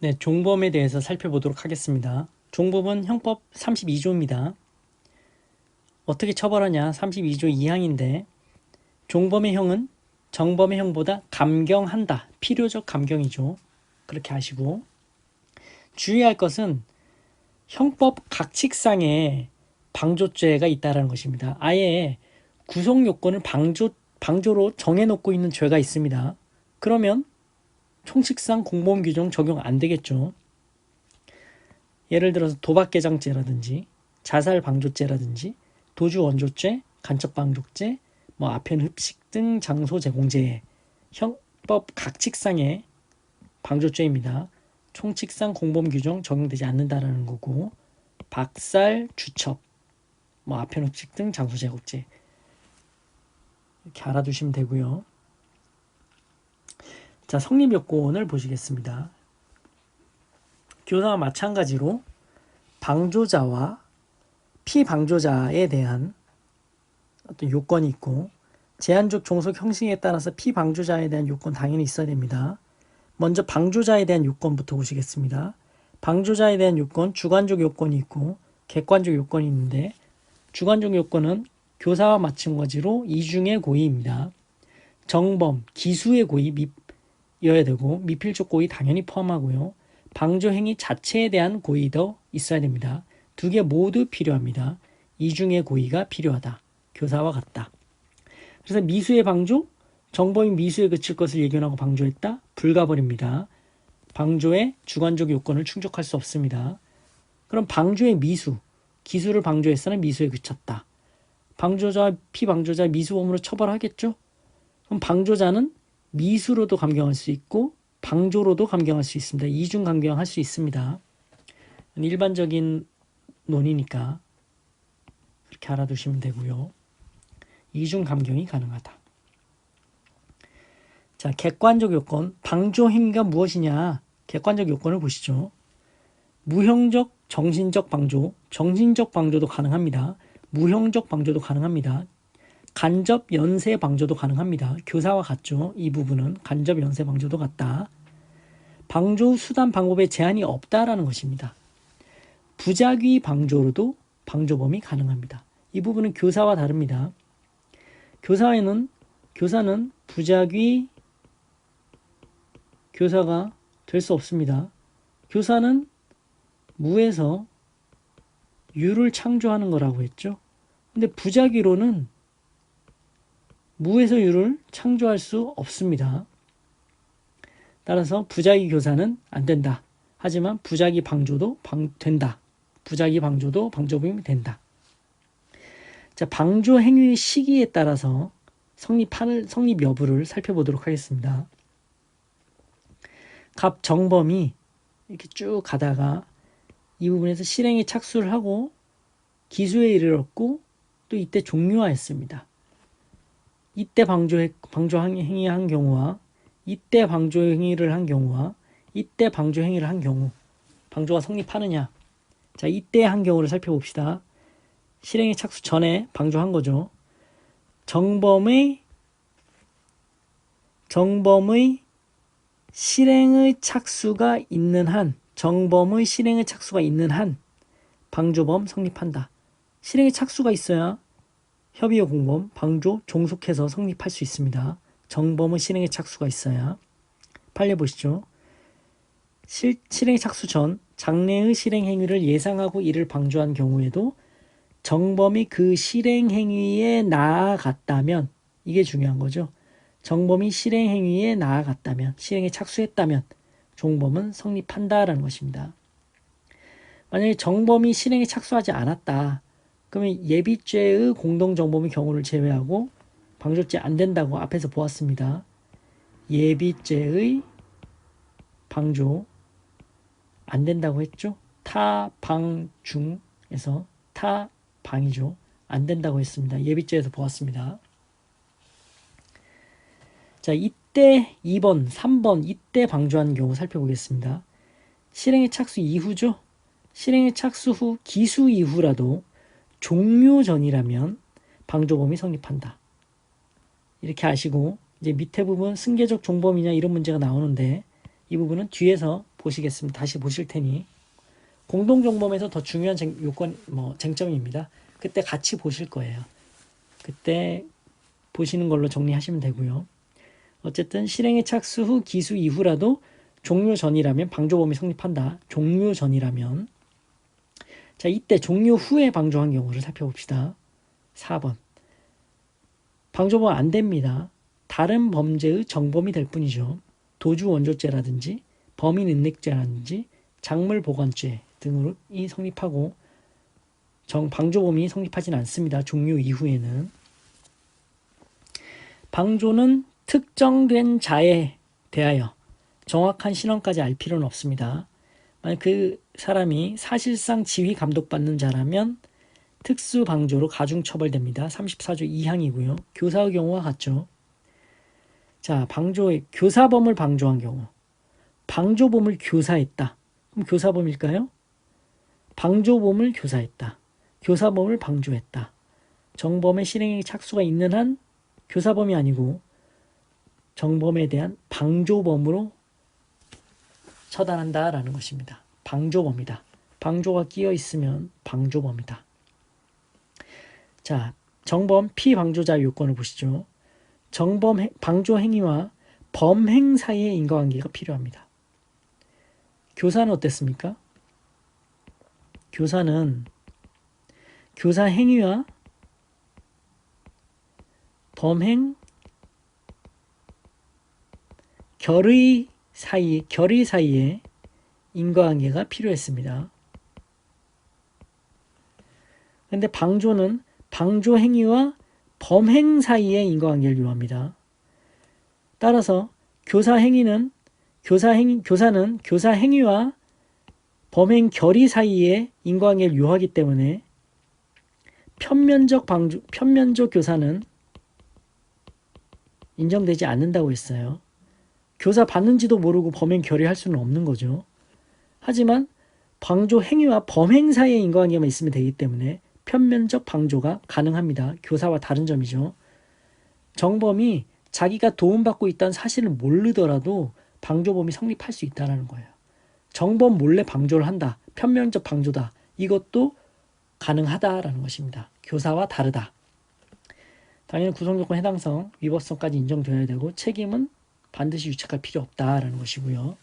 네, 종범에 대해서 살펴보도록 하겠습니다. 종범은 형법 32조입니다. 어떻게 처벌하냐? 32조 2항인데 종범의 형은 정범의 형보다 감경한다. 필요적 감경이죠. 그렇게 하시고 주의할 것은 형법 각칙상에 방조죄가 있다는 것입니다. 아예 구속 요건을 방조로 정해놓고 있는 죄가 있습니다. 그러면 총칙상 공범 규정 적용 안 되겠죠. 예를 들어서 도박개장죄라든지 자살방조죄라든지 도주원조죄, 간첩방조죄, 아편 흡식 등 장소 제공죄 형법 각칙상의 방조죄입니다. 총칙상 공범 규정 적용되지 않는다라는 거고 박살, 주첩, 아편 흡식 등 장소 제공죄 이렇게 알아두시면 되고요. 자, 성립 요건을 보시겠습니다. 교사와 마찬가지로 방조자와 피방조자에 대한 어떤 요건이 있고 제한적 종속 형식에 따라서 피방조자에 대한 요건 당연히 있어야 됩니다. 먼저 방조자에 대한 요건부터 보시겠습니다. 방조자에 대한 요건, 주관적 요건이 있고 객관적 요건이 있는데 주관적 요건은 교사와 마찬가지로 이중의 고의입니다. 정범, 기수의 고의여야 되고 미필적 고의 당연히 포함하고요. 방조 행위 자체에 대한 고의도 있어야 됩니다. 두 개 모두 필요합니다. 이중의 고의가 필요하다. 교사와 같다. 그래서 미수의 방조, 정범이 미수에 그칠 것을 예견하고 방조했다. 불가버립니다. 방조의 주관적 요건을 충족할 수 없습니다. 그럼 방조의 미수, 기수를 방조했으나 미수에 그쳤다. 방조자, 피방조자 미수범으로 처벌하겠죠? 그럼 방조자는 미수로도 감경할 수 있고 방조로도 감경할 수 있습니다. 이중 감경할 수 있습니다. 일반적인 논이니까 그렇게 알아두시면 되고요. 이중 감경이 가능하다. 자, 객관적 요건, 방조 행위가 무엇이냐? 객관적 요건을 보시죠. 무형적, 정신적 방조, 정신적 방조도 가능합니다. 무형적 방조도 가능합니다. 간접 연쇄 방조도 가능합니다. 교사와 같죠. 이 부분은 간접 연쇄 방조도 같다. 방조 수단 방법에 제한이 없다라는 것입니다. 부작위 방조로도 방조범이 가능합니다. 이 부분은 교사와 다릅니다. 교사는 부작위 교사가 될 수 없습니다. 교사는 무에서 유를 창조하는 거라고 했죠. 근데 부작위로는 무에서 유를 창조할 수 없습니다. 따라서 부작위 교사는 안 된다. 하지만 부작위 방조도 된다. 부작위 방조도 방조범이 된다. 자, 방조 행위의 시기에 따라서 성립 여부를 살펴보도록 하겠습니다. 갑 정범이 이렇게 쭉 가다가 이 부분에서 실행에 착수를 하고 기수에 이르렀고 또 이때 종료하였습니다. 이때 방조 행위를 한 경우와 이때 방조 행위를 한 경우와 이때 방조 행위를 한 경우 방조가 성립하느냐. 자, 이때 한 경우를 살펴봅시다. 실행에 착수 전에 방조한 거죠. 정범의 실행의 착수가 있는 한 방조범 성립한다. 실행에 착수가 있어야 협의의 공범, 방조, 종속해서 성립할 수 있습니다. 정범의 실행에 착수가 있어야. 판례 보시죠. 실행에 착수 전 장래의 실행 행위를 예상하고 이를 방조한 경우에도 정범이 그 실행 행위에 나아갔다면, 이게 중요한 거죠. 정범이 실행 행위에 나아갔다면, 실행에 착수했다면 종범은 성립한다라는 것입니다. 만약에 정범이 실행에 착수하지 않았다. 그러면 예비죄의 공동정범의 경우를 제외하고 방조죄 안 된다고 앞에서 보았습니다. 예비죄의 방조 안 된다고 했죠. 타방중에서 타방이죠. 안 된다고 했습니다. 예비죄에서 보았습니다. 자, 이때 2번, 3번 이때 방조한 경우 살펴보겠습니다. 실행에 착수 이후죠. 실행에 착수 후 기수 이후라도 종료 전이라면 방조범이 성립한다. 이렇게 아시고 이제 밑에 부분 승계적 종범이냐 이런 문제가 나오는데 이 부분은 뒤에서 보시겠습니다. 다시 보실 테니 공동정범에서 더 중요한 쟁점입니다. 그때 같이 보실 거예요. 그때 보시는 걸로 정리하시면 되고요. 어쨌든 실행의 착수 후 기수 이후라도 종료 전이라면 방조범이 성립한다. 종료 전이라면. 자, 이때 종료 후에 방조한 경우를 살펴봅시다. 4번. 방조범 안 됩니다. 다른 범죄의 정범이 될 뿐이죠. 도주 원조죄라든지 범인 은닉죄라든지 작물 보관죄 등으로 성립하고 방조범이 성립하진 않습니다. 종료 이후에는. 방조는 특정된 자에 대하여 정확한 신원까지 알 필요는 없습니다. 만약 그 사람이 사실상 지휘 감독받는 자라면 특수방조로 가중처벌됩니다. 34조 2항이고요. 교사의 경우와 같죠. 자, 교사범을 방조한 경우. 방조범을 교사했다. 그럼 교사범일까요? 방조범을 교사했다. 교사범을 방조했다. 정범의 실행에 착수가 있는 한 교사범이 아니고 정범에 대한 방조범으로 처단한다라는 것입니다. 방조범이다. 방조가 끼어 있으면 방조범이다. 자, 정범 피방조자 요건을 보시죠. 정범 방조 행위와 범행 사이의 인과관계가 필요합니다. 교사는 어땠습니까? 교사는 교사 행위와 범행 결의 사이에 인과관계가 필요했습니다. 그런데 방조는 방조 행위와 범행 사이의 인과관계를 요합니다. 따라서 교사는 교사 행위와 범행 결의 사이에 인과관계를 요하기 때문에 편면적 교사는 인정되지 않는다고 했어요. 교사 받는지도 모르고 범행 결의할 수는 없는 거죠. 하지만 방조 행위와 범행 사이의 인과관계만 있으면 되기 때문에 편면적 방조가 가능합니다. 교사와 다른 점이죠. 정범이 자기가 도움받고 있다는 사실을 모르더라도 방조범이 성립할 수 있다는 거예요. 정범 몰래 방조를 한다. 편면적 방조다. 이것도 가능하다라는 것입니다. 교사와 다르다. 당연히 구성요건 해당성, 위법성까지 인정되어야 되고 책임은 반드시 유착할 필요 없다라는 것이고요.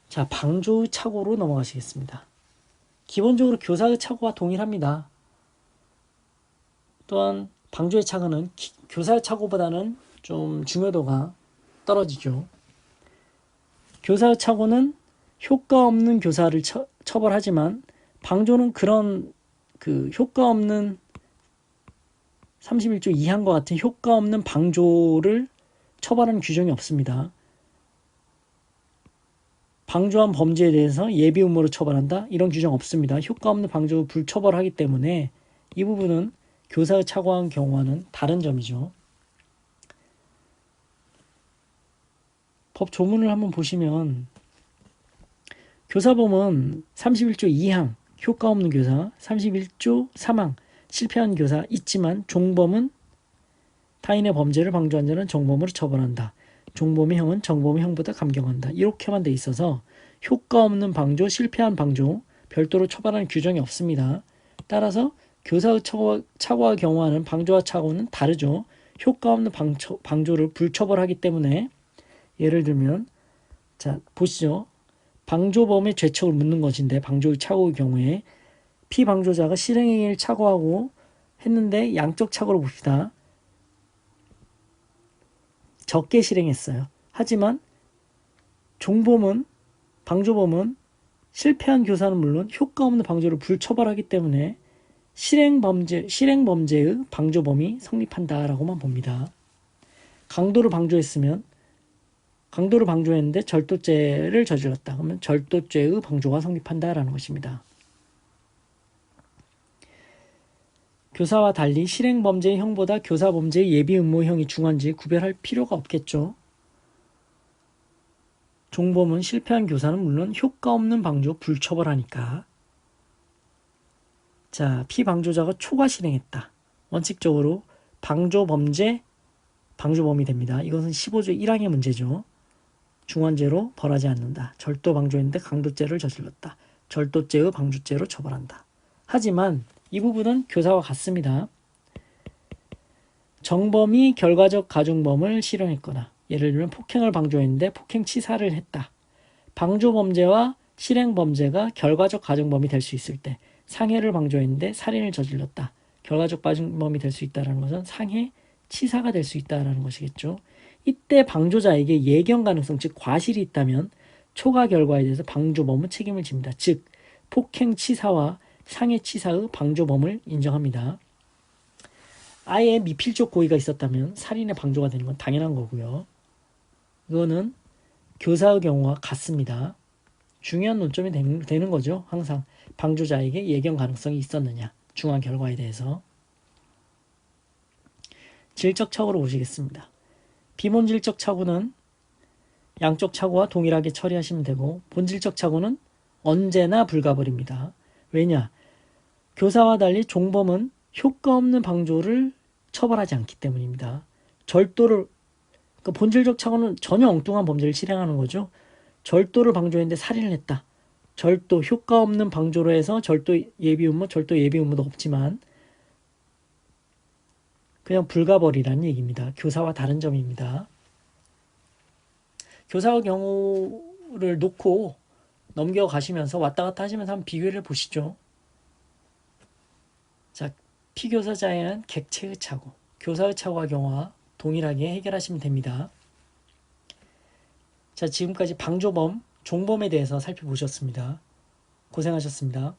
자, 방조의 착오로 넘어가시겠습니다. 기본적으로 교사의 착오와 동일합니다. 또한 방조의 착오는 교사의 착오보다는 좀 중요도가 떨어지죠. 교사의 착오는 효과 없는 교사를 처벌하지만 방조는 그런 효과 없는 31조 2항과 같은 효과 없는 방조를 처벌하는 규정이 없습니다. 방조한 범죄에 대해서 예비 음모로 처벌한다? 이런 규정 없습니다. 효과 없는 방조 불처벌하기 때문에 이 부분은 교사의 착오한 경우와는 다른 점이죠. 법 조문을 한번 보시면 교사범은 31조 2항 효과 없는 교사, 31조 3항 실패한 교사 있지만 종범은 타인의 범죄를 방조한 자는 종범으로 처벌한다. 종범의 형은 정범의 형보다 감경한다. 이렇게만 돼 있어서 효과 없는 방조, 실패한 방조 별도로 처벌하는 규정이 없습니다. 따라서 교사의 착오와 경우와는 방조와 착오는 다르죠. 효과 없는 방조를 불처벌하기 때문에 예를 들면 자 보시죠. 방조범의 죄척을 묻는 것인데 방조의 착오의 경우에 피방조자가 실행행위를 착오하고 했는데 양적 착오로 봅시다. 적게 실행했어요. 하지만 방조범은 실패한 교사는 물론 효과 없는 방조를 불처벌하기 때문에 실행범죄의 방조범이 성립한다라고만 봅니다. 강도를 방조했는데 절도죄를 저질렀다. 그러면 절도죄의 방조가 성립한다라는 것입니다. 교사와 달리 실행범죄의 형보다 교사범죄의 예비 음모형이 중한지 구별할 필요가 없겠죠. 종범은 실패한 교사는 물론 효과 없는 방조 불처벌하니까. 자, 피방조자가 초과 실행했다. 원칙적으로 방조범죄 방조범이 됩니다. 이것은 15조 1항의 문제죠. 중원죄로 벌하지 않는다. 절도 방조인데 강도죄를 저질렀다. 절도죄의 방조죄로 처벌한다. 하지만 이 부분은 교사와 같습니다. 정범이 결과적 가중범을 실행했거나 예를 들면 폭행을 방조했는데 폭행치사를 했다. 방조범죄와 실행범죄가 결과적 가중범이 될 수 있을 때 상해를 방조했는데 살인을 저질렀다. 결과적 가중범이 될 수 있다는 것은 상해, 치사가 될 수 있다는 것이겠죠. 이때 방조자에게 예견 가능성, 즉 과실이 있다면 초과 결과에 대해서 방조범은 책임을 집니다. 즉 폭행치사와 상해치사의 방조범을 인정합니다. 아예 미필적 고의가 있었다면 살인의 방조가 되는 건 당연한 거고요. 이거는 교사의 경우와 같습니다. 중요한 논점이 되는 거죠. 항상 방조자에게 예견 가능성이 있었느냐, 중한 결과에 대해서. 질적 착오로 보시겠습니다. 비본질적 착오는 양쪽 착오와 동일하게 처리하시면 되고 본질적 착오는 언제나 불가벌입니다. 왜냐? 교사와 달리 종범은 효과 없는 방조를 처벌하지 않기 때문입니다. 절도를, 그러니까 본질적 착오는 전혀 엉뚱한 범죄를 실행하는 거죠. 절도를 방조했는데 살인을 했다. 절도, 효과 없는 방조로 해서 절도 예비 의무도 없지만 그냥 불가벌이라는 얘기입니다. 교사와 다른 점입니다. 교사의 경우를 놓고 넘겨가시면서 왔다 갔다 하시면서 한번 비교를 보시죠. 자, 피교사자에 의한 객체의 착오, 교사의 착오와 경우와 동일하게 해결하시면 됩니다. 자, 지금까지 방조범, 종범에 대해서 살펴보셨습니다. 고생하셨습니다.